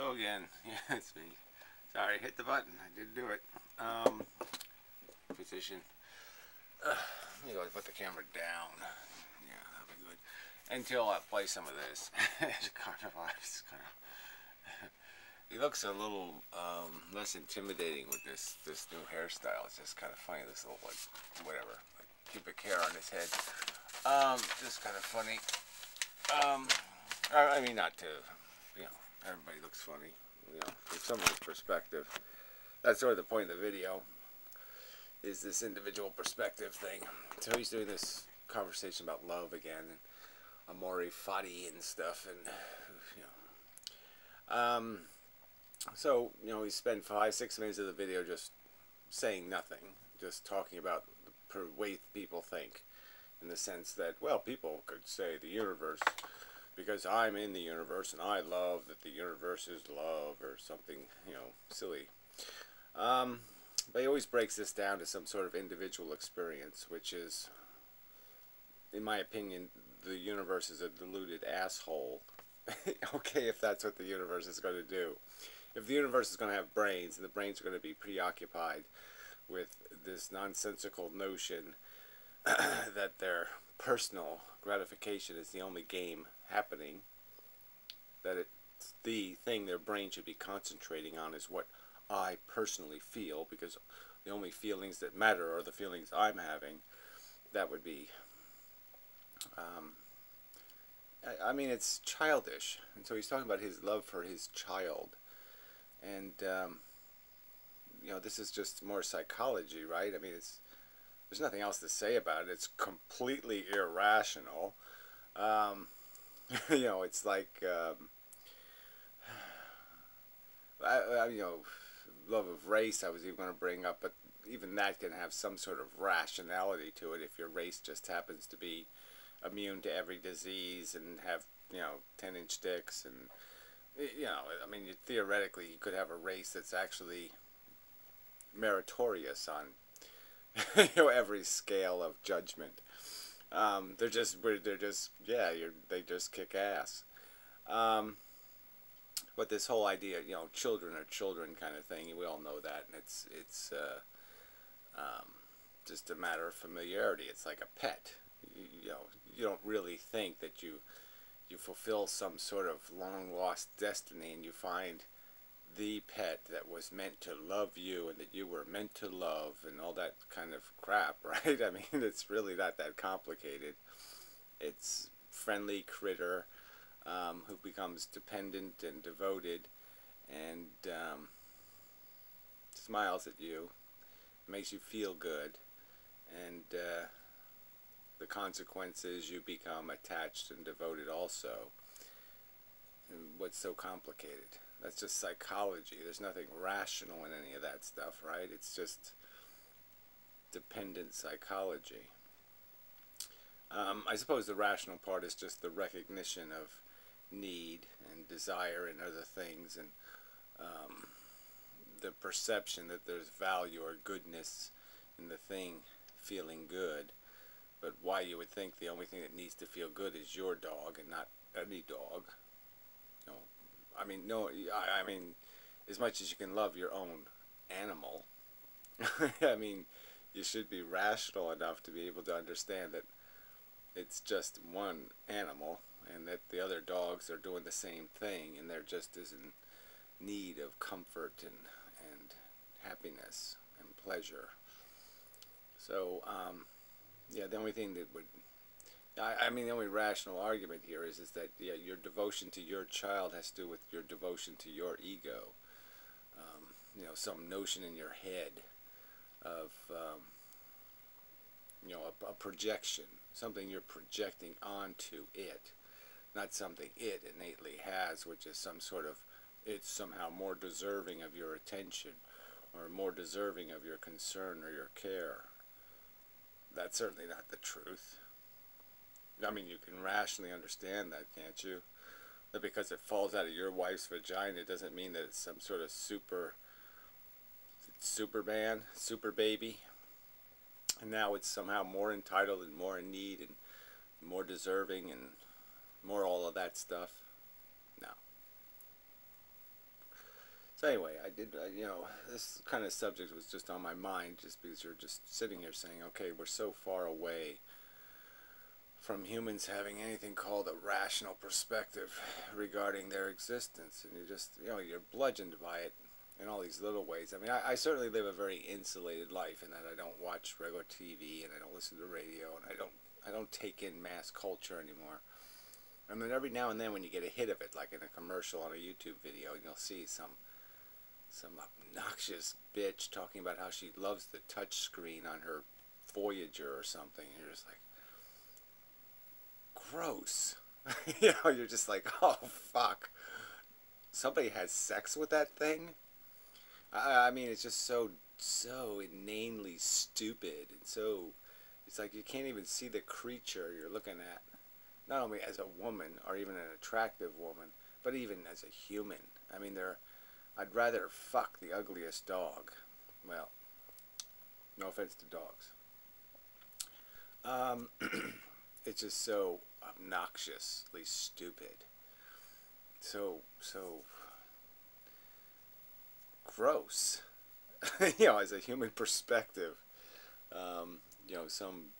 Hello again. Yeah, it's me. Sorry, hit the button. I did do it. Position. Let me go put the camera down. Yeah, that'll be good. Until I play some of this. It's kind of. He looks a little less intimidating with this new hairstyle. It's just kind of funny. This little whatever, like pubic hair on his head. Just kind of funny. I mean, not to, everybody looks funny, from someone's perspective. That's sort of the point of the video, is this individual perspective thing. So he's doing this conversation about love again, and amore fati and stuff, and, so, he spent 5-6 minutes of the video just saying nothing, just talking about the way people think, in the sense that, well, people could say the universe, because I'm in the universe and I love that the universe is love, or something, silly. But he always breaks this down to some sort of individual experience, which is, in my opinion, the universe is a deluded asshole. Okay, if that's what the universe is going to do. If the universe is going to have brains, and the brains are going to be preoccupied with this nonsensical notion that their personal gratification is the only game happening, that it's the thing their brain should be concentrating on is what I personally feel, because the only feelings that matter are the feelings I'm having, that would be, I mean, it's childish. And so he's talking about his love for his child, and this is just more psychology, right? I mean, there's nothing else to say about it. It's completely irrational. It's like, love of race I was even going to bring up, but even that can have some sort of rationality to it if your race just happens to be immune to every disease and have, 10-inch dicks, and, I mean, theoretically you could have a race that's actually meritorious on every scale of judgment. They just kick ass. But this whole idea, children are children kind of thing, we all know that, and it's just a matter of familiarity. It's like a pet. You don't really think that you fulfill some sort of long lost destiny, and you find the pet that was meant to love you and that you were meant to love and all that kind of crap, right? I mean, it's really not that complicated. It's friendly critter who becomes dependent and devoted, and smiles at you, makes you feel good, and the consequences, you become attached and devoted also. And what's so complicated? That's just psychology. There's nothing rational in any of that stuff, right? It's just dependent psychology. I suppose the rational part is just the recognition of need and desire and other things, and the perception that there's value or goodness in the thing feeling good. But why you would think the only thing that needs to feel good is your dog and not any dog. I mean, as much as you can love your own animal, I mean, you should be rational enough to be able to understand that it's just one animal, and that the other dogs are doing the same thing, and they're just as in need of comfort and happiness and pleasure. So, the only thing that would, the only rational argument here is that, your devotion to your child has to do with your devotion to your ego. Some notion in your head of, a projection, something you're projecting onto it, not something it innately has, which is some sort of, it's somehow more deserving of your attention, or more deserving of your concern or your care. That's certainly not the truth. I mean, you can rationally understand that, can't you? That because it falls out of your wife's vagina, it doesn't mean that it's some sort of Superman, super baby, and now it's somehow more entitled and more in need and more deserving and more all of that stuff. No. So anyway, this kind of subject was just on my mind just because you're just sitting here saying, okay, we're so far away from humans having anything called a rational perspective regarding their existence, and you're bludgeoned by it in all these little ways. I mean, I certainly live a very insulated life in that I don't watch regular TV and I don't listen to radio and I don't take in mass culture anymore. I mean, every now and then when you get a hit of it, like in a commercial on a YouTube video, and you'll see some obnoxious bitch talking about how she loves the touch screen on her Voyager or something, and you're just like, gross. You're just like, oh fuck, somebody has sex with that thing. I mean, it's just so inanely stupid, and so it's like you can't even see the creature you're looking at, not only as a woman or even an attractive woman, but even as a human. I mean, I'd rather fuck the ugliest dog. Well, no offense to dogs. It's just so obnoxiously stupid. So gross. As a human perspective. Some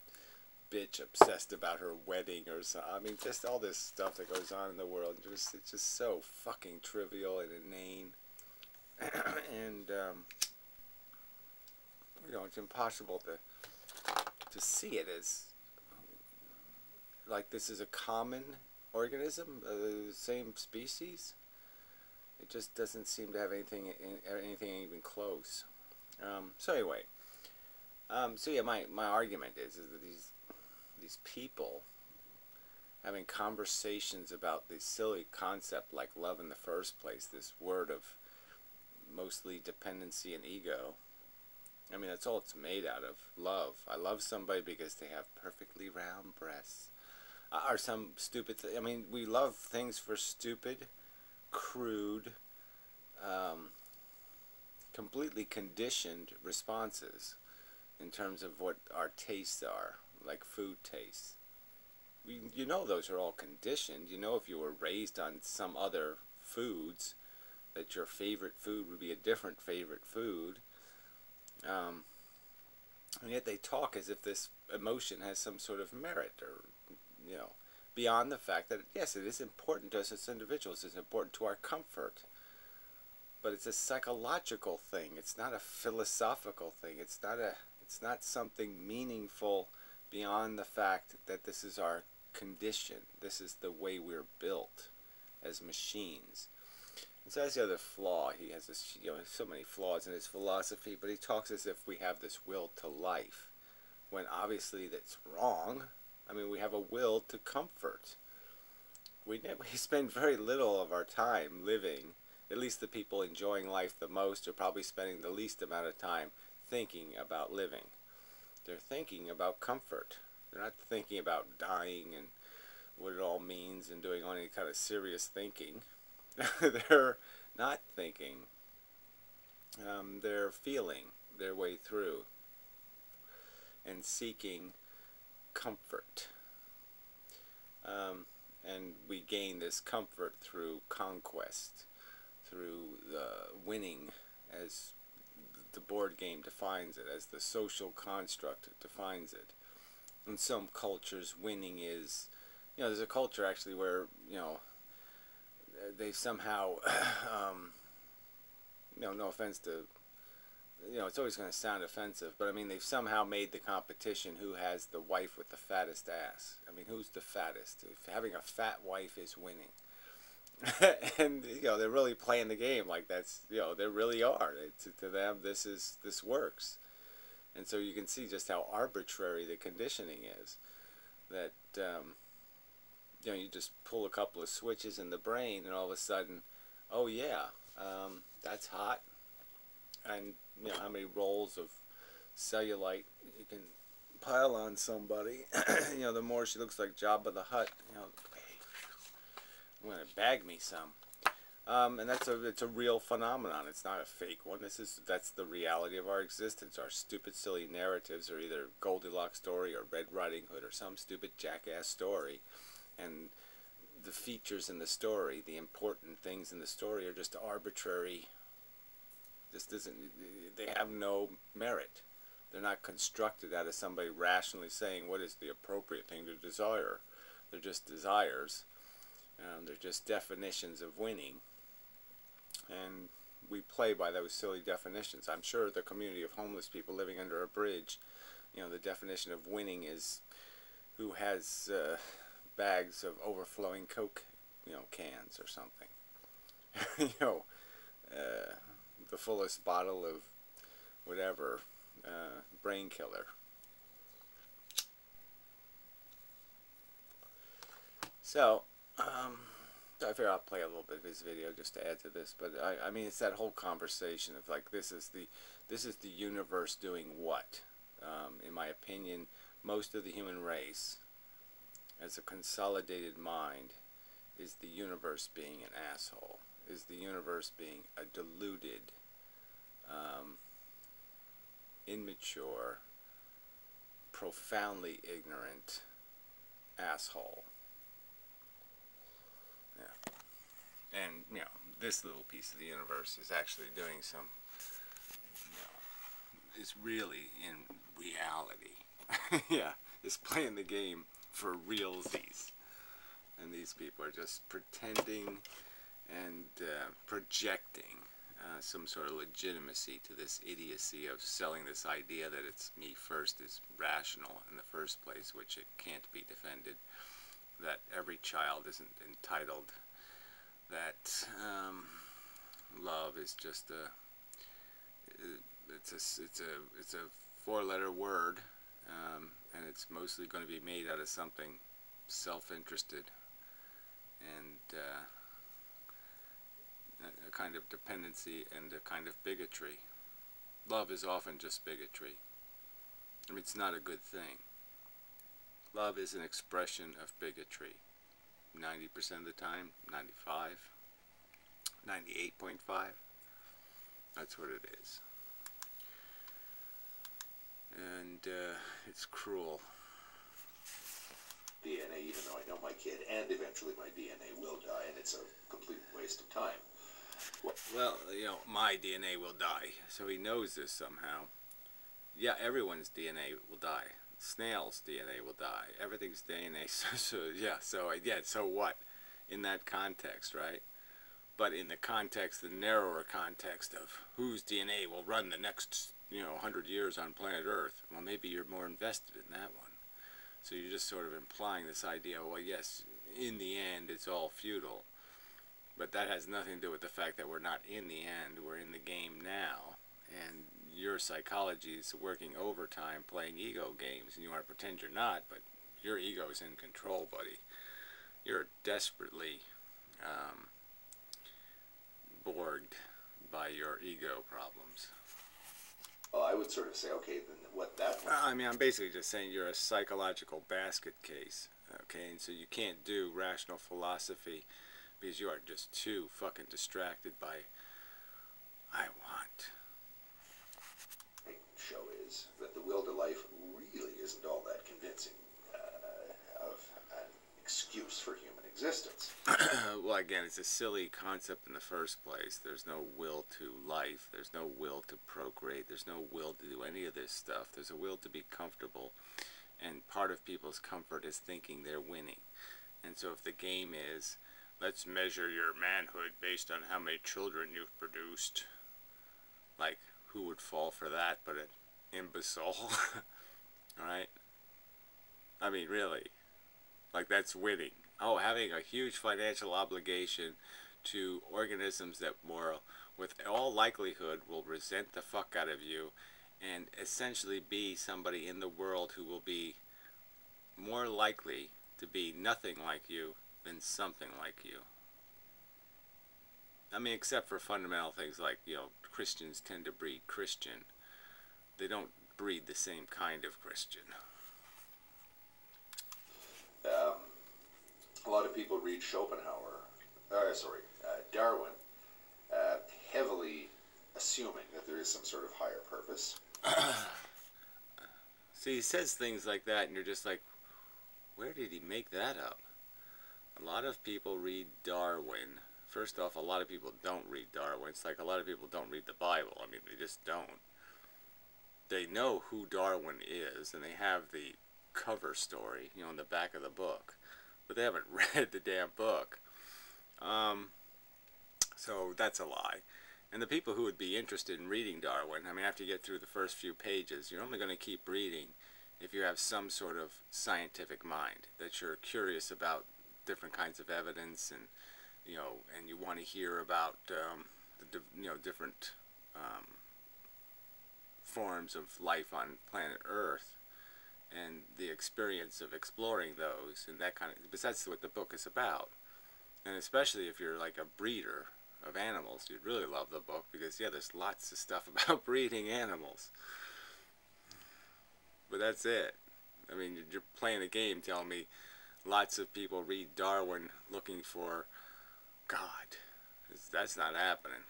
bitch obsessed about her wedding or something. I mean, just all this stuff that goes on in the world. It's just so fucking trivial and inane. And, it's impossible to see it as like this is a common organism, the same species. It just doesn't seem to have anything even close. So anyway, my argument is that these people having conversations about this silly concept like love in the first place, this word of mostly dependency and ego. I mean, that's all it's made out of. Love. I love somebody because they have perfectly round breasts. Or some stupid I mean, we love things for stupid, crude, completely conditioned responses in terms of what our tastes are, like food tastes. Those are all conditioned. If you were raised on some other foods, that your favorite food would be a different favorite food. And yet they talk as if this emotion has some sort of merit, or beyond the fact that yes, it is important to us as individuals. It's important to our comfort, but it's a psychological thing. It's not a philosophical thing. It's not something meaningful beyond the fact that this is our condition. This is the way we're built as machines. And so that's the other flaw. He has so many flaws in his philosophy, but he talks as if we have this will to life, when obviously that's wrong. I mean, we have a will to comfort. We spend very little of our time living. At least the people enjoying life the most are probably spending the least amount of time thinking about living. They're thinking about comfort. They're not thinking about dying and what it all means and doing any kind of serious thinking. They're not thinking. They're feeling their way through and seeking comfort. And we gain this comfort through conquest, through winning, as the board game defines it, as the social construct defines it. In some cultures, winning is, there's a culture actually where, they somehow, no offense to, it's always going to sound offensive, but I mean, they've somehow made the competition who has the wife with the fattest ass. I mean, who's the fattest? If having a fat wife is winning. And, they're really playing the game like that's, they really are. To them, this works. And so you can see just how arbitrary the conditioning is. That, you just pull a couple of switches in the brain and all of a sudden, oh yeah, that's hot. And how many rolls of cellulite you can pile on somebody. The more she looks like Jabba the Hutt, I'm gonna bag me some. And it's a real phenomenon. It's not a fake one. That's the reality of our existence. Our stupid, silly narratives are either Goldilocks story or Red Riding Hood or some stupid jackass story, and the features in the story, the important things in the story, are just arbitrary This doesn't. They have no merit. They're not constructed out of somebody rationally saying what is the appropriate thing to desire. They're just desires. They're just definitions of winning, and we play by those silly definitions. I'm sure the community of homeless people living under a bridge, the definition of winning is who has bags of overflowing Coke, cans or something. The fullest bottle of whatever, brain killer. So, I figure I'll play a little bit of his video just to add to this, but I mean, it's that whole conversation of like, this is the universe doing what? In my opinion, most of the human race, as a consolidated mind, is the universe being an asshole, is the universe being a deluded, immature, profoundly ignorant asshole. Yeah. And, this little piece of the universe is actually doing some, is really in reality. Yeah, is playing the game for realsies. And these people are just pretending and projecting some sort of legitimacy to this idiocy of selling this idea that it's me first is rational in the first place, which it can't be defended, that every child isn't entitled, that love is just it's a four-letter word, and it's mostly going to be made out of something self-interested and a kind of dependency and a kind of bigotry. Love is often just bigotry. I mean, it's not a good thing. Love is an expression of bigotry. 90% of the time, 95, 98.5. That's what it is. And it's cruel. DNA, even though I know my kid, and eventually my DNA will die, and it's a complete waste of time. Well, my DNA will die, so he knows this somehow. Yeah, everyone's DNA will die. Snails' DNA will die. Everything's DNA. So what? In that context, right? But in the context, the narrower context of whose DNA will run the next, 100 years on planet Earth, well, maybe you're more invested in that one. So you're just sort of implying this idea, well, yes, in the end, it's all futile. But that has nothing to do with the fact that we're not in the end. We're in the game now. And your psychology is working overtime playing ego games. And you want to pretend you're not, but your ego is in control, buddy. You're desperately bored by your ego problems. Well, I would sort of say, okay, then what that... I mean, I'm basically just saying you're a psychological basket case, okay? And so you can't do rational philosophy because you are just too fucking distracted by, I want. The show is that the will to life really isn't all that convincing of an excuse for human existence. Well, again, it's a silly concept in the first place. There's no will to life. There's no will to procreate. There's no will to do any of this stuff. There's a will to be comfortable. And part of people's comfort is thinking they're winning. And so if the game is, let's measure your manhood based on how many children you've produced, like, who would fall for that but an imbecile? Right? I mean, really. Like, that's winning. Oh, having a huge financial obligation to organisms that with all likelihood will resent the fuck out of you and essentially be somebody in the world who will be more likely to be nothing like you than something like you. I mean, except for fundamental things like, Christians tend to breed Christian. They don't breed the same kind of Christian. A lot of people read Darwin, heavily assuming that there is some sort of higher purpose. See, he says things like that, and you're just like, where did he make that up? A lot of people read Darwin first off, a lot of people don't read Darwin. It's like a lot of people don't read the Bible. I mean, they just don't. They know who Darwin is, and they have the cover story, you know, in the back of the book, but they haven't read the damn book. So that's a lie. And the people who would be interested in reading Darwin, I mean, after you get through the first few pages, you're only going to keep reading if you have some sort of scientific mind, that you're curious about different kinds of evidence, and you know, and you want to hear about different forms of life on planet Earth, and the experience of exploring those, and that kind of, because that's what the book is about. And especially if you're like a breeder of animals, you'd really love the book, because yeah, there's lots of stuff about breeding animals. But that's it. I mean, you're playing a game telling me lots of people read Darwin looking for God. That's not happening.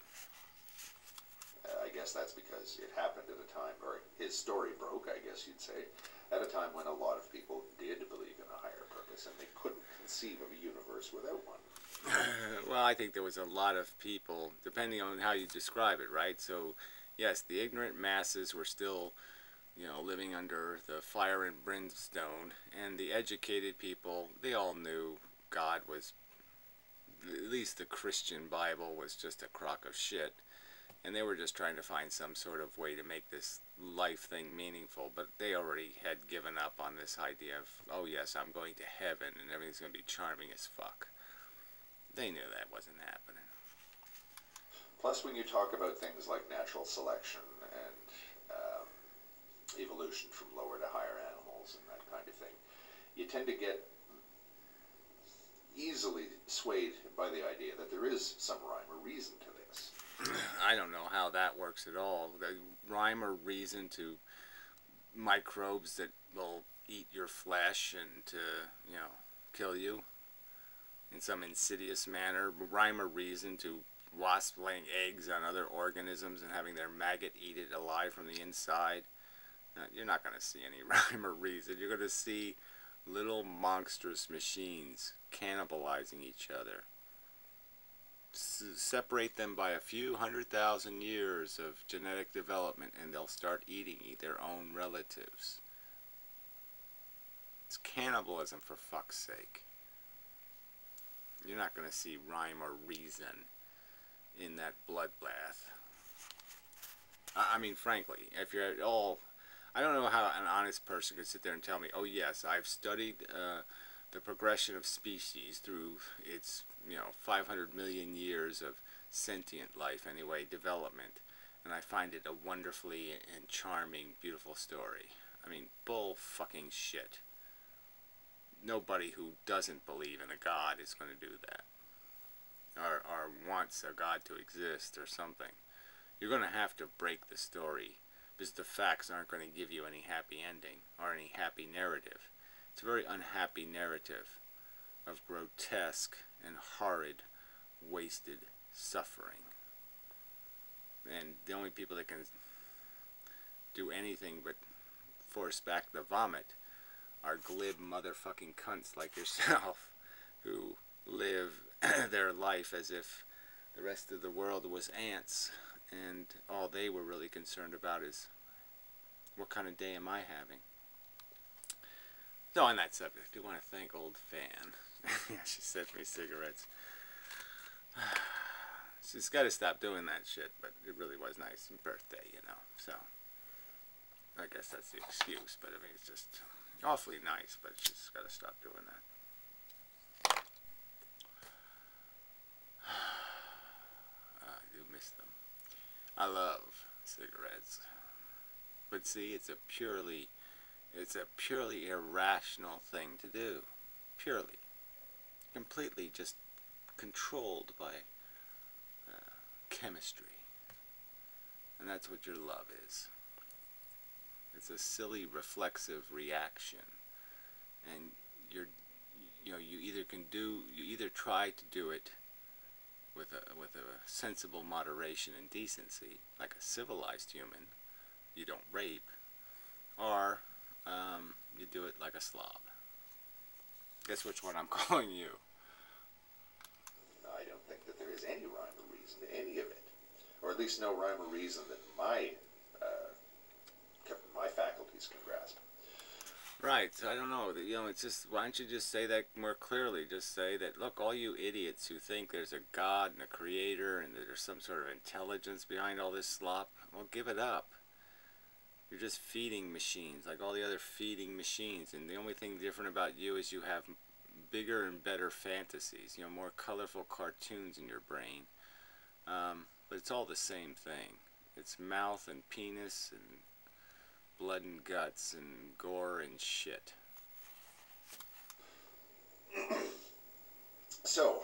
I guess that's because it happened at a time, or his story broke, I guess you'd say, at a time when a lot of people did believe in a higher purpose, and they couldn't conceive of a universe without one. Well, I think there was a lot of people, depending on how you describe it, right? So, yes, the ignorant masses were still, you know, living under the fire and brimstone, and the educated people, they all knew God was, at least the Christian Bible was just a crock of shit, and they were just trying to find some sort of way to make this life thing meaningful, but they already had given up on this idea of, oh yes, I'm going to heaven and everything's going to be charming as fuck. They knew that wasn't happening. Plus, when you talk about things like natural selection and evolution from lower to higher animals and that kind of thing, you tend to get easily swayed by the idea that there is some rhyme or reason to this. I don't know how that works at all. The rhyme or reason to microbes that will eat your flesh and to, you know, kill you in some insidious manner. Rhyme or reason to wasps laying eggs on other organisms and having their maggot eat it alive from the inside. You're not going to see any rhyme or reason. You're going to see little monstrous machines cannibalizing each other. Separate them by a few 100,000 years of genetic development and they'll start eating their own relatives. It's cannibalism, for fuck's sake. You're not going to see rhyme or reason in that bloodbath. I mean, frankly, if you're at all, I don't know how an honest person could sit there and tell me, oh yes, I've studied the progression of species through its, 500 million years of sentient life, anyway, development, and I find it a wonderfully and charming, beautiful story. I mean, bull fucking shit. Nobody who doesn't believe in a God is going to do that, or wants a God to exist or something. You're going to have to break the story, because the facts aren't going to give you any happy ending or any happy narrative. It's a very unhappy narrative of grotesque and horrid, wasted suffering. And the only people that can do anything but force back the vomit are glib motherfucking cunts like yourself, who live their life as if the rest of the world was ants, and all they were really concerned about is, what kind of day am I having? So on that subject, I do want to thank old Fan. Yeah, she sent me cigarettes. She's got to stop doing that shit, but it really was nice. Birthday, so I guess that's the excuse, but I mean, it's just awfully nice, but she's got to stop doing that. I do miss them. I love cigarettes, but see, it's a purely irrational thing to do. Purely, completely just controlled by chemistry, and that's what your love is. It's a silly reflexive reaction, and you either try to do it with a sensible moderation and decency, like a civilized human. You don't rape, or you do it like a slob. Guess which one I'm calling you? I don't think that there is any rhyme or reason to any of it, or at least no rhyme or reason that my faculties can grasp. Right, so I don't know, you know, it's just, why don't you just say that more clearly? Just say that, look, all you idiots who think there's a God and a creator and that there's some sort of intelligence behind all this slop, well, give it up. You're just feeding machines, like all the other feeding machines, and the only thing different about you is you have bigger and better fantasies, you know, more colorful cartoons in your brain. But it's all the same thing. It's mouth and penis and blood and guts and gore and shit. So,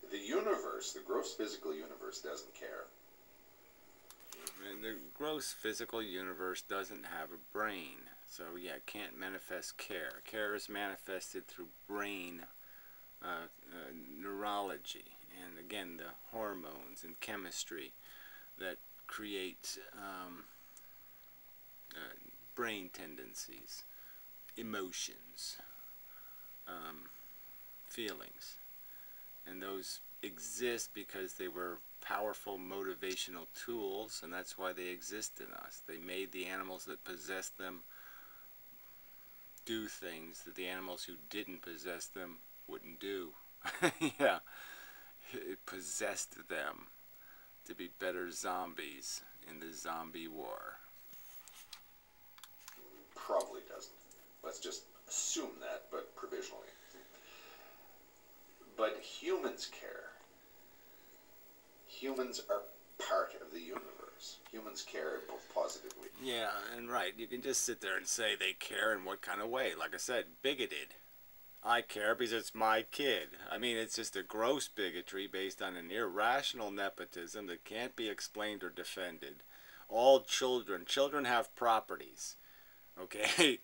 the universe, the gross physical universe, doesn't care. And the gross physical universe doesn't have a brain. So yeah, it can't manifest care. Care is manifested through brain neurology. And again, the hormones and chemistry that create brain tendencies, emotions, feelings. And those exist because they were powerful motivational tools, and that's why they exist in us. They made the animals that possessed them do things that the animals who didn't possess them wouldn't do. Yeah, it possessed them to be better zombies in the zombie war. Probably doesn't. Let's just assume that, but provisionally. But humans care. Humans are part of the universe. Humans care both positively. Yeah, and right, you can just sit there and say they care in what kind of way. Like I said, bigoted. I care because it's my kid. I mean, it's just a gross bigotry based on an irrational nepotism that can't be explained or defended. All children have properties, okay?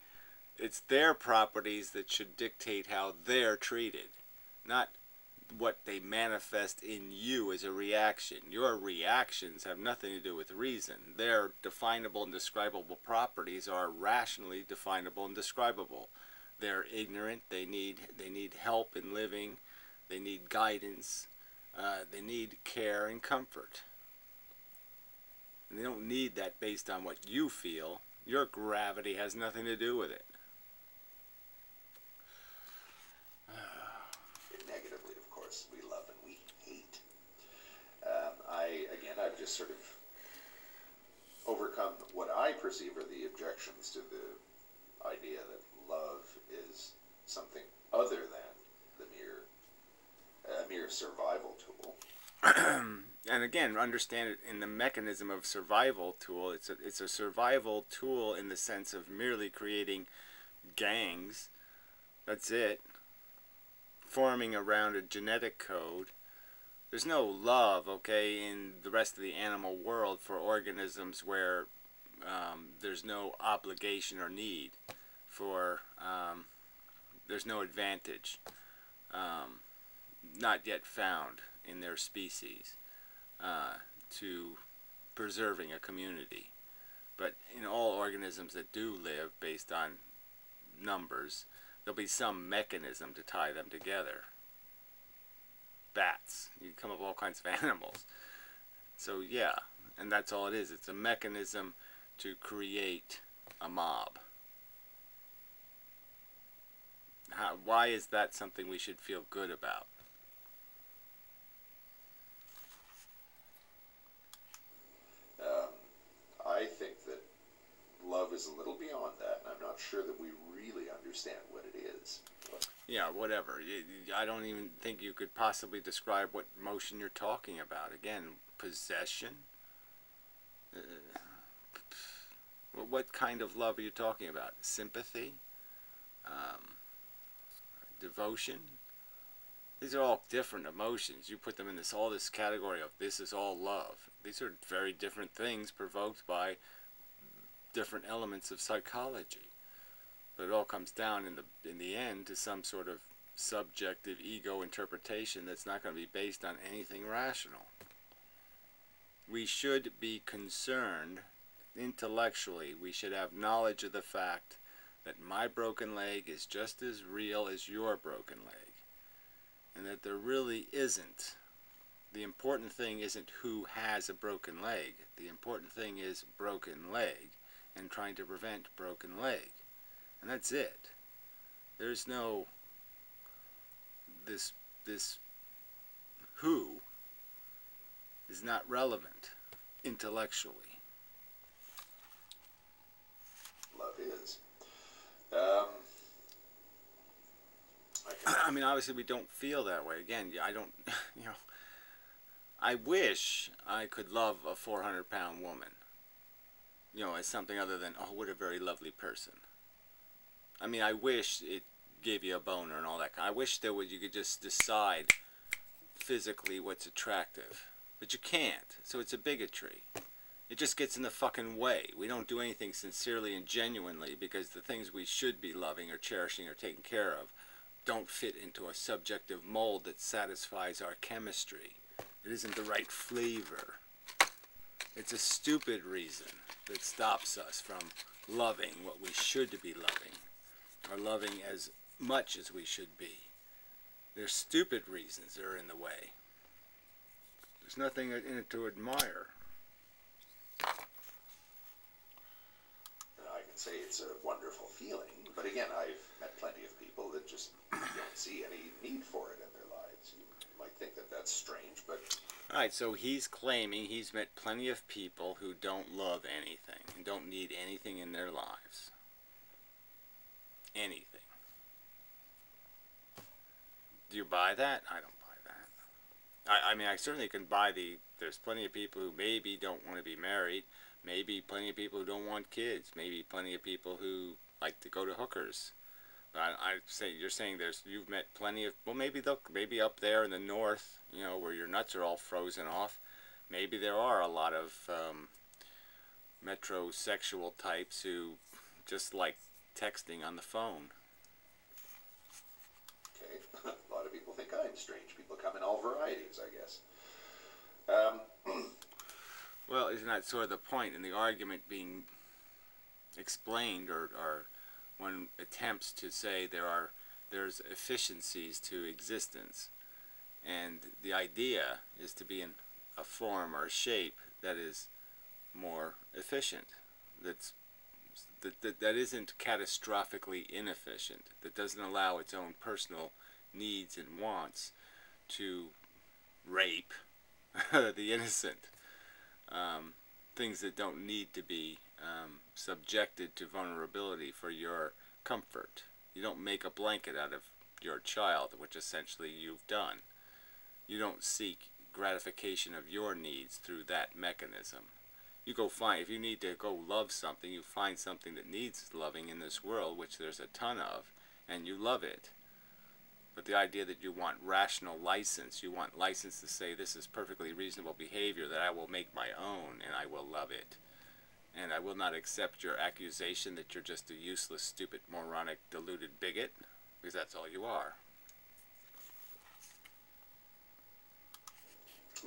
It's their properties that should dictate how they're treated, not what they manifest in you as a reaction. Your reactions have nothing to do with reason. Their definable and describable properties are rationally definable and describable. They're ignorant, they need help in living, they need guidance, they need care and comfort. And they don't need that based on what you feel. Your gravity has nothing to do with it. Negatively, of course, we love and we hate. I've just sort of overcome what I perceive are the objections to the idea that love is something other than a mere survival tool. And again, understand it in the mechanism of survival tool. It's a survival tool in the sense of merely creating gangs. That's it. Forming around a genetic code. There's no love, okay, in the rest of the animal world for organisms where there's no obligation or need for, there's no advantage not yet found in their species to preserving a community. But in all organisms that do live based on numbers, there'll be some mechanism to tie them together. Bats, you can come up with all kinds of animals. So yeah, and that's all it is. It's a mechanism to create a mob. Why is that something we should feel good about? I think that love is a little beyond that, and I'm not sure that we really understand what it is. Yeah, whatever. I don't even think you could possibly describe what emotion you're talking about. Again, possession? What kind of love are you talking about? Sympathy? Devotion? These are all different emotions. You put them in this category of this is all love. These are very different things provoked by different elements of psychology. But it all comes down in the end to some sort of subjective ego interpretation that's not going to be based on anything rational. We should be concerned intellectually. We should have knowledge of the fact that my broken leg is just as real as your broken leg. and that there really isn't. The important thing isn't who has a broken leg. The important thing is broken leg and trying to prevent broken leg. And that's it. There's no this who is not relevant intellectually. Love is. I mean, obviously we don't feel that way. Again, I don't, you know, I wish I could love a 400-pound woman, you know, as something other than, oh, what a very lovely person. I mean, I wish it gave you a boner and all that. I wish there would, you could just decide physically what's attractive. But you can't, so it's a bigotry. It just gets in the fucking way. We don't do anything sincerely and genuinely because the things we should be loving or cherishing or taking care of don't fit into a subjective mold that satisfies our chemistry. It isn't the right flavor. It's a stupid reason that stops us from loving what we should be loving, or loving as much as we should be. There's stupid reasons that are in the way. There's nothing in it to admire. I can say it's a wonderful feeling, but again, I've met plenty of people that just don't see any need for it in their lives. You might think that that's strange, but... Alright, so he's claiming he's met plenty of people who don't love anything and don't need anything in their lives. Anything. Do you buy that? I don't buy that. I mean, I certainly can buy there's plenty of people who maybe don't want to be married, maybe plenty of people who don't want kids, maybe plenty of people who like to go to hookers. But I say, you're saying you've met plenty of, well, maybe up there in the north, you know, where your nuts are all frozen off, maybe there are a lot of metrosexual types who just like texting on the phone. Okay, a lot of people think I'm strange. People come in all varieties, I guess. Well, isn't that sort of the point in the argument being explained, or one attempts to say there's efficiencies to existence, and the idea is to be in a form or a shape that is more efficient, that isn't catastrophically inefficient, that doesn't allow its own personal needs and wants to rape the innocent. Things that don't need to be subjected to vulnerability for your comfort. You don't make a blanket out of your child, which essentially you've done. You don't seek gratification of your needs through that mechanism. You go find, if you need to go love something, you find something that needs loving in this world, which there's a ton of, and you love it. But the idea that you want rational license, you want license to say this is perfectly reasonable behavior that I will make my own and I will love it. And I will not accept your accusation that you're just a useless, stupid, moronic, deluded bigot, because that's all you are.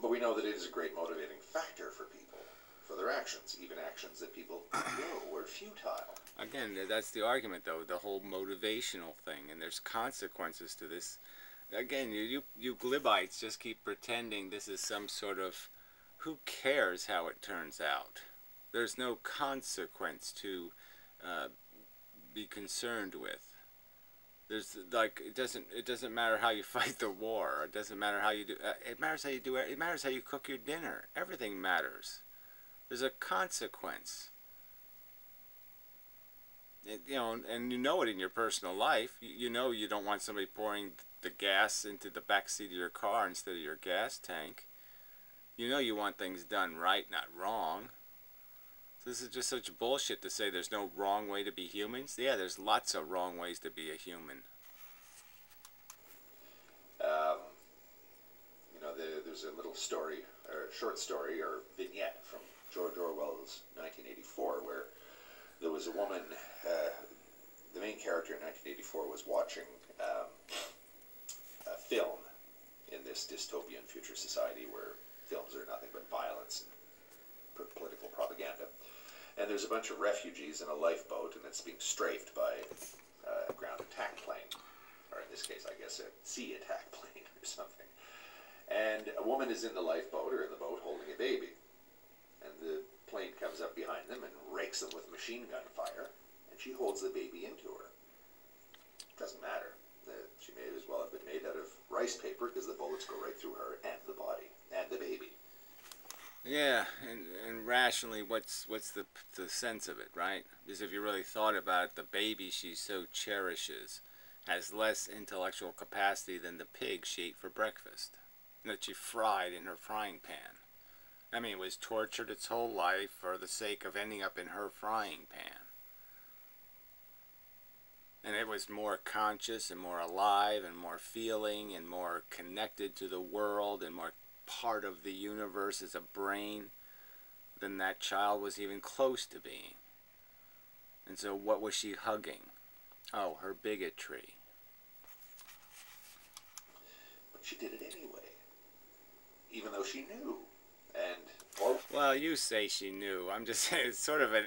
But we know that it is a great motivating factor for people, for their actions, even actions that people know were futile. Again, that's the argument, though, the whole motivational thing, and there's consequences to this. Again, you glibites just keep pretending this is some sort of, who cares how it turns out? There's no consequence to be concerned with. There's like it doesn't matter how you fight the war. It doesn't matter how you do. It matters how you do it. It matters how you cook your dinner. Everything matters. There's a consequence. You know, and you know it in your personal life. You know you don't want somebody pouring the gas into the back seat of your car instead of your gas tank. You know you want things done right, not wrong. So this is just such bullshit to say there's no wrong way to be humans. Yeah, there's lots of wrong ways to be a human. You know, there's a little story, or short story, or vignette from George Orwell's 1984, where there was a woman, the main character in 1984 was watching a film in this dystopian future society where films are nothing but violence and political propaganda. And there's a bunch of refugees in a lifeboat, and it's being strafed by a ground attack plane, or this case, I guess, a sea attack plane or something. And a woman is in the lifeboat or in the boat holding a baby. And the plane comes up behind them and rakes them with machine gun fire. And she holds the baby into her. Doesn't matter. She may as well have been made out of rice paper because the bullets go right through her and the body and the baby. Yeah, and rationally, what's the sense of it, right? Because if you really thought about it, the baby she so cherishes has less intellectual capacity than the pig she ate for breakfast, that she fried in her frying pan. I mean, it was tortured its whole life for the sake of ending up in her frying pan. And it was more conscious and more alive and more feeling and more connected to the world and more part of the universe as a brain than that child was even close to being. And so what was she hugging? Oh, her bigotry. But she did it anyway, even though she knew. Well, you say she knew. I'm just saying it's sort of a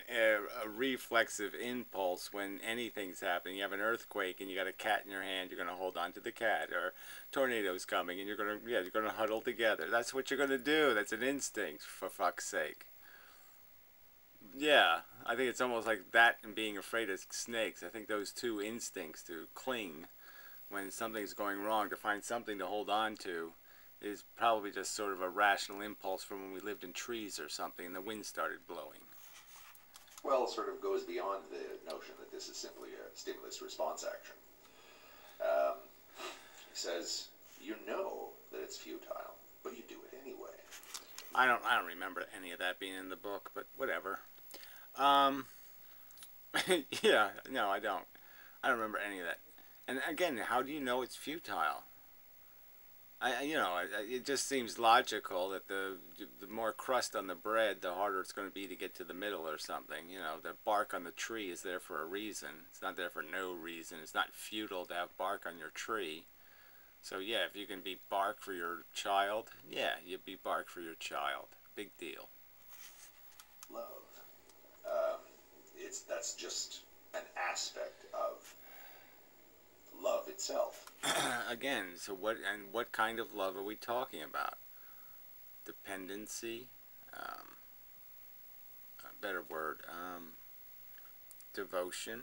reflexive impulse when anything's happening. You have an earthquake and you got a cat in your hand, you're going to hold on to the cat. Or tornado's coming and you're going to huddle together. That's what you're going to do. That's an instinct, for fuck's sake. Yeah, I think it's almost like that and being afraid of snakes. I think those two instincts to cling when something's going wrong, to find something to hold on to, is probably just sort of a rational impulse from when we lived in trees or something and the wind started blowing. Well, it sort of goes beyond the notion that this is simply a stimulus response action. He says, you know that it's futile, but you do it anyway. I don't remember any of that being in the book, but whatever. Yeah, no, I don't remember any of that. And again, how do you know it's futile? It just seems logical that the more crust on the bread, the harder it's going to be to get to the middle or something. You know, the bark on the tree is there for a reason. It's not there for no reason. It's not futile to have bark on your tree. So yeah, if you can be bark for your child, yeah, you be bark for your child. Big deal. Love. That's just an aspect of love itself. Again, so what kind of love are we talking about? Dependency, a better word, devotion,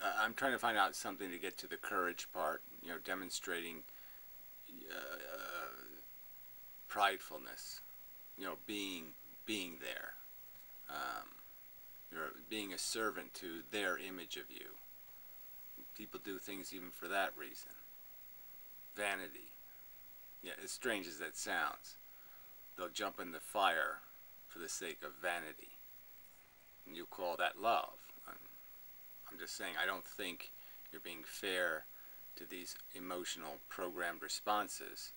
I'm trying to find out something to get to the courage part, demonstrating pridefulness, being there. You're being a servant to their image of you. People do things even for that reason. Vanity. Yeah, as strange as that sounds. They'll jump in the fire for the sake of vanity. And you call that love. I'm just saying, I don't think you're being fair to these emotional programmed responses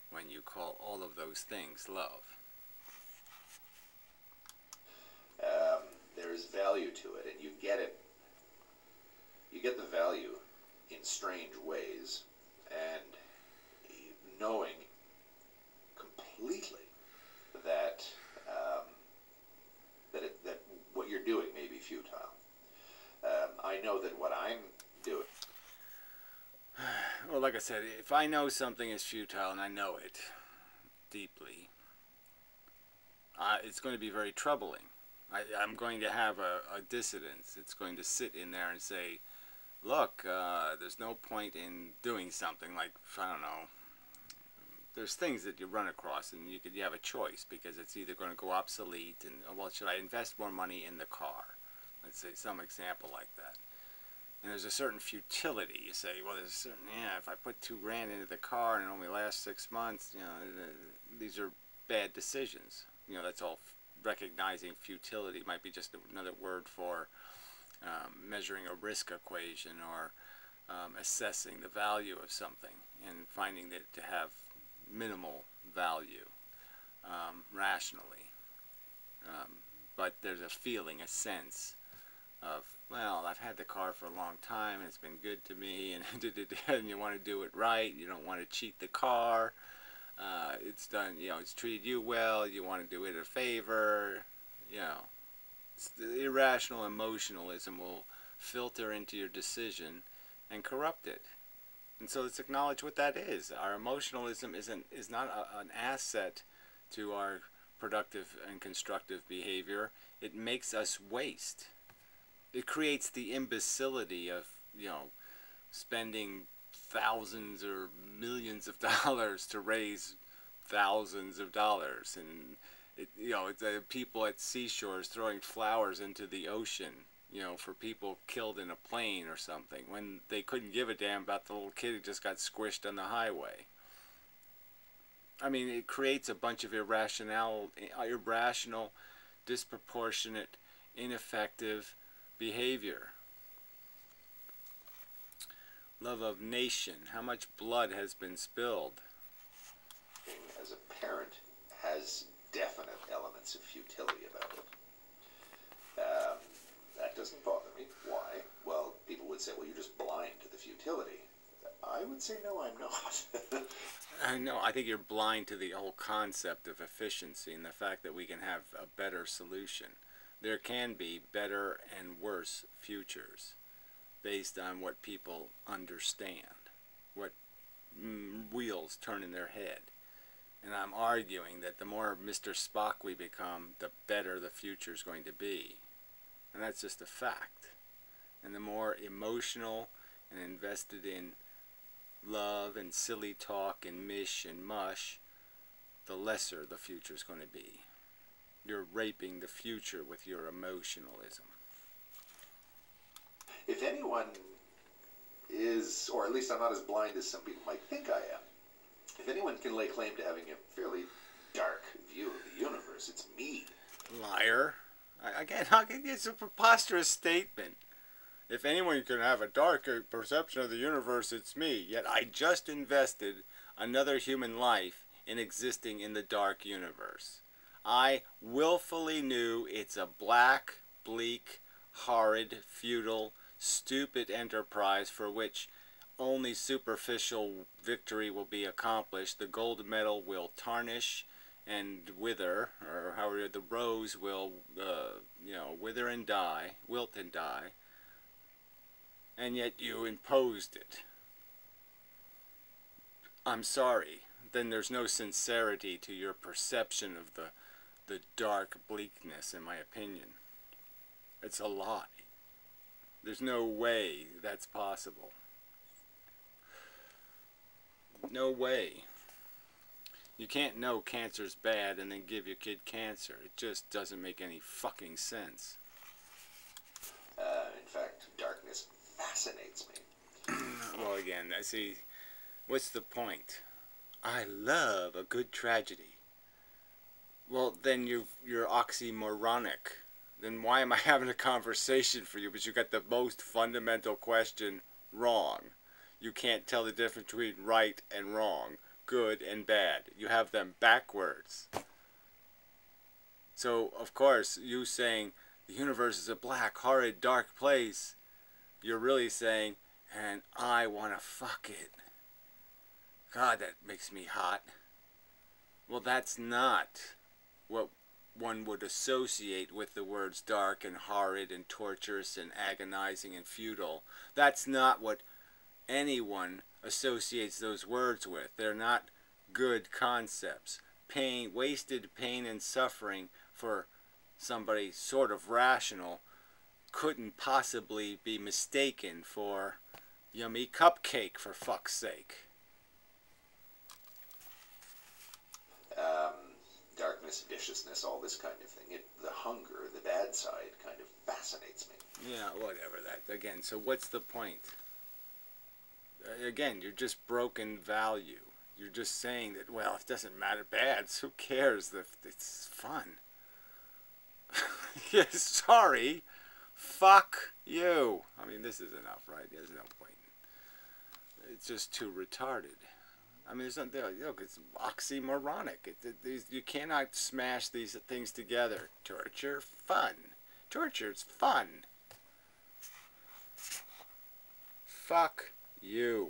when you call all of those things love. There is value to it, and you get it. You get the value in strange ways, and knowing completely that that what you're doing may be futile. I know that what I'm doing. Well, like I said, if I know something is futile and I know it deeply, it's going to be very troubling. I'm going to have a dissidence. It's going to sit in there and say, look, there's no point in doing something like, I don't know, there's things that you run across and you have a choice because it's either going to go obsolete and, well, should I invest more money in the car? Let's say some example like that. And there's a certain futility. You say, well, there's a certain, if I put $2,000 into the car and it only lasts 6 months, these are bad decisions. That's all. Recognizing futility might be just another word for measuring a risk equation or assessing the value of something and finding that to have minimal value rationally. But there's a feeling, a sense of, well, I've had the car for a long time and it's been good to me, and you want to do it right. You don't want to cheat the car. It's done, it's treated you well, you want to do it a favor, The irrational emotionalism will filter into your decision and corrupt it. And so let's acknowledge what that is. Our emotionalism is not an asset to our productive and constructive behavior. It makes us waste. It creates the imbecility of, spending thousands or millions of dollars to raise thousands of dollars, and it's people at seashores throwing flowers into the ocean, for people killed in a plane or something, when they couldn't give a damn about the little kid who just got squished on the highway. I mean, it creates a bunch of irrational, disproportionate, ineffective behavior. Love of nation. How much blood has been spilled? As a parent, has definite elements of futility about it. That doesn't bother me. Why? Well, people would say, well, you're just blind to the futility. I would say, no, I'm not. No, I think you're blind to the whole concept of efficiency and the fact that we can have a better solution. There can be better and worse futures based on what people understand, what wheels turn in their head. And I'm arguing that the more Mr. Spock we become, the better the future is going to be. And that's just a fact. And the more emotional and invested in love and silly talk and mish and mush, the lesser the future is going to be. You're raping the future with your emotionalism. If anyone is, or at least I'm not as blind as some people might think I am, if anyone can lay claim to having a fairly dark view of the universe, it's me. Liar. Again, it's a preposterous statement. If anyone can have a dark perception of the universe, it's me. Yet I just invested another human life in existing in the dark universe. I willfully knew it's a black, bleak, horrid, futile, stupid enterprise for which only superficial victory will be accomplished. The gold medal will tarnish and wither, or however the rose will, wither and die, wilt and die. And yet you imposed it. I'm sorry. Then there's no sincerity to your perception of the dark bleakness, in my opinion. It's a lie. There's no way that's possible. No way. You can't know cancer's bad and then give your kid cancer. It just doesn't make any fucking sense. In fact, darkness fascinates me. Well, again, I see, what's the point? I love a good tragedy. Well, then you're oxymoronic. Then why am I having a conversation for you? Because you got the most fundamental question wrong. You can't tell the difference between right and wrong, good and bad. You have them backwards. So, of course, you saying the universe is a black, horrid, dark place, you're really saying, and I want to fuck it. God, that makes me hot. Well, that's not what one would associate with the words dark and horrid and torturous and agonizing and futile. That's not what anyone associates those words with. They're not good concepts. Pain, wasted pain and suffering for somebody sort of rational couldn't possibly be mistaken for yummy cupcake, for fuck's sake. Darkness, viciousness, all this kind of thing. The hunger, the bad side, kind of fascinates me. Yeah, whatever that. Again, so what's the point? Again, you're just broken value. You're just saying that, well, it doesn't matter bad. Who cares? It's fun. Yeah, sorry. Fuck you. I mean, this is enough, right? There's no point. It's just too retarded. I mean, there's nothing, look, it's oxymoronic. You cannot smash these things together. Torture, fun. Torture's fun. Fuck you.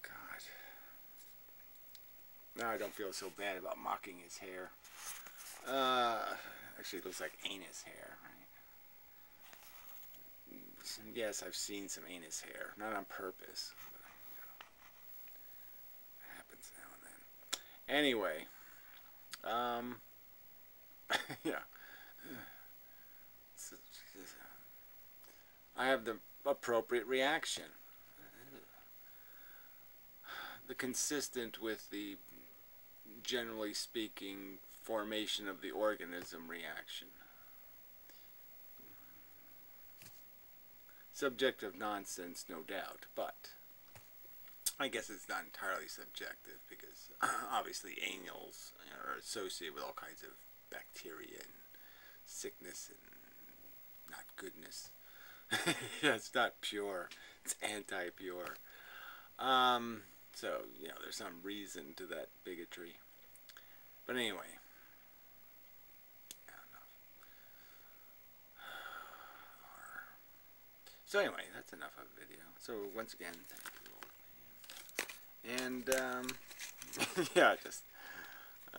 God. Now I don't feel so bad about mocking his hair. Actually, it looks like anus hair, right? Yes, I've seen some anus hair. Not on purpose, but it happens now and then. Anyway, yeah. I have the appropriate reaction. The consistent with the, generally speaking, formation of the organism reaction. Subjective nonsense, no doubt, but I guess it's not entirely subjective because obviously anals are associated with all kinds of bacteria and sickness and not goodness. Yeah, it's not pure. It's anti-pure. So, there's some reason to that bigotry. But anyway. I don't know. So anyway, that's enough of the video. So once again, thank you. And, yeah, just, I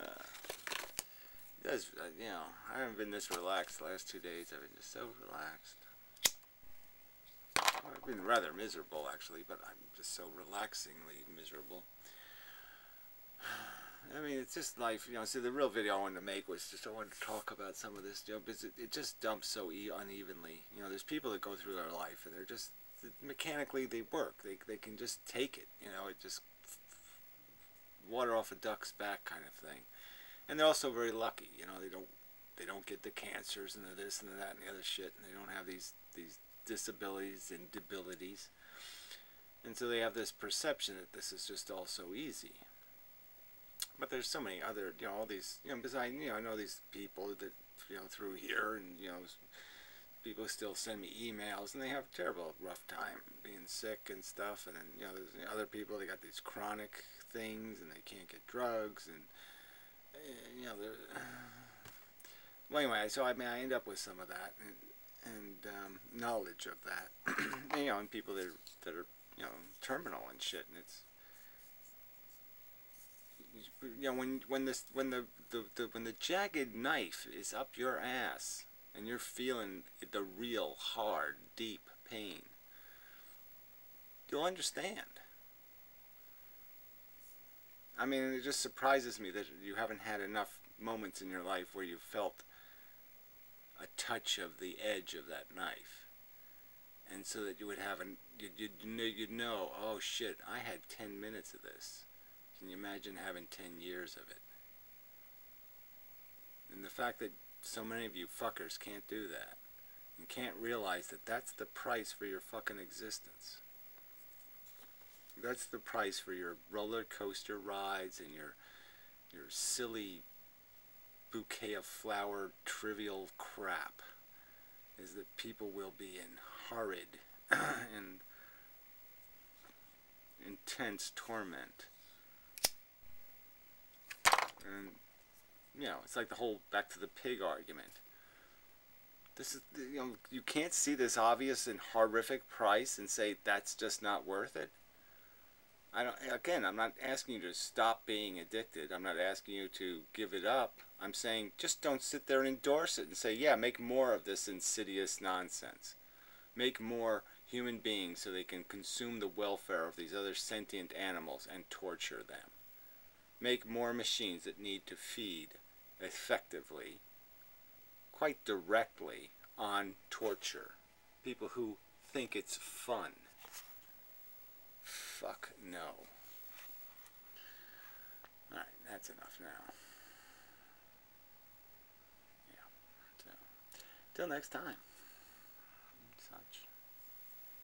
haven't been this relaxed the last 2 days. I've been just so relaxed. I've been rather miserable, actually, but I'm just so relaxingly miserable. I mean, it's just life, see, the real video I wanted to make was just I wanted to talk about some of this, because it just dumps so unevenly. There's people that go through their life, and they're just, mechanically, they work. They can just take it, it just water off a duck's back kind of thing. And they're also very lucky, they don't get the cancers and the this and the that and the other shit, and they don't have these disabilities and debilities. And so they have this perception that this is just all so easy. But there's so many other, all these, because I know these people that, through here, and, people still send me emails, and they have a terrible, rough time being sick and stuff, and then, there's other people, they got these chronic things, and they can't get drugs, and, they're, well, anyway, so, I mean, I end up with some of that, and knowledge of that, and people that are, terminal and shit, and it's, when the jagged knife is up your ass and you're feeling the real hard, deep pain, you'll understand. I mean, it just surprises me that you haven't had enough moments in your life where you felt a touch of the edge of that knife, and so that you would have you'd know, oh shit, I had 10 minutes of this. Can you imagine having 10 years of it? And the fact that so many of you fuckers can't do that, and can't realize that that's the price for your fucking existence. That's the price for your roller coaster rides and your silly bouquet of flower trivial crap, is that people will be in horrid and intense torment. And, it's like the whole back to the pig argument. This is, you can't see this obvious and horrific price and say that's just not worth it. Again, I'm not asking you to stop being addicted. I'm not asking you to give it up. I'm saying just don't sit there and endorse it and say, yeah, make more of this insidious nonsense. Make more human beings so they can consume the welfare of these other sentient animals and torture them. Make more machines that need to feed effectively, quite directly, on torture. People who think it's fun. Fuck no. Alright, that's enough now. Yeah. So, till next time.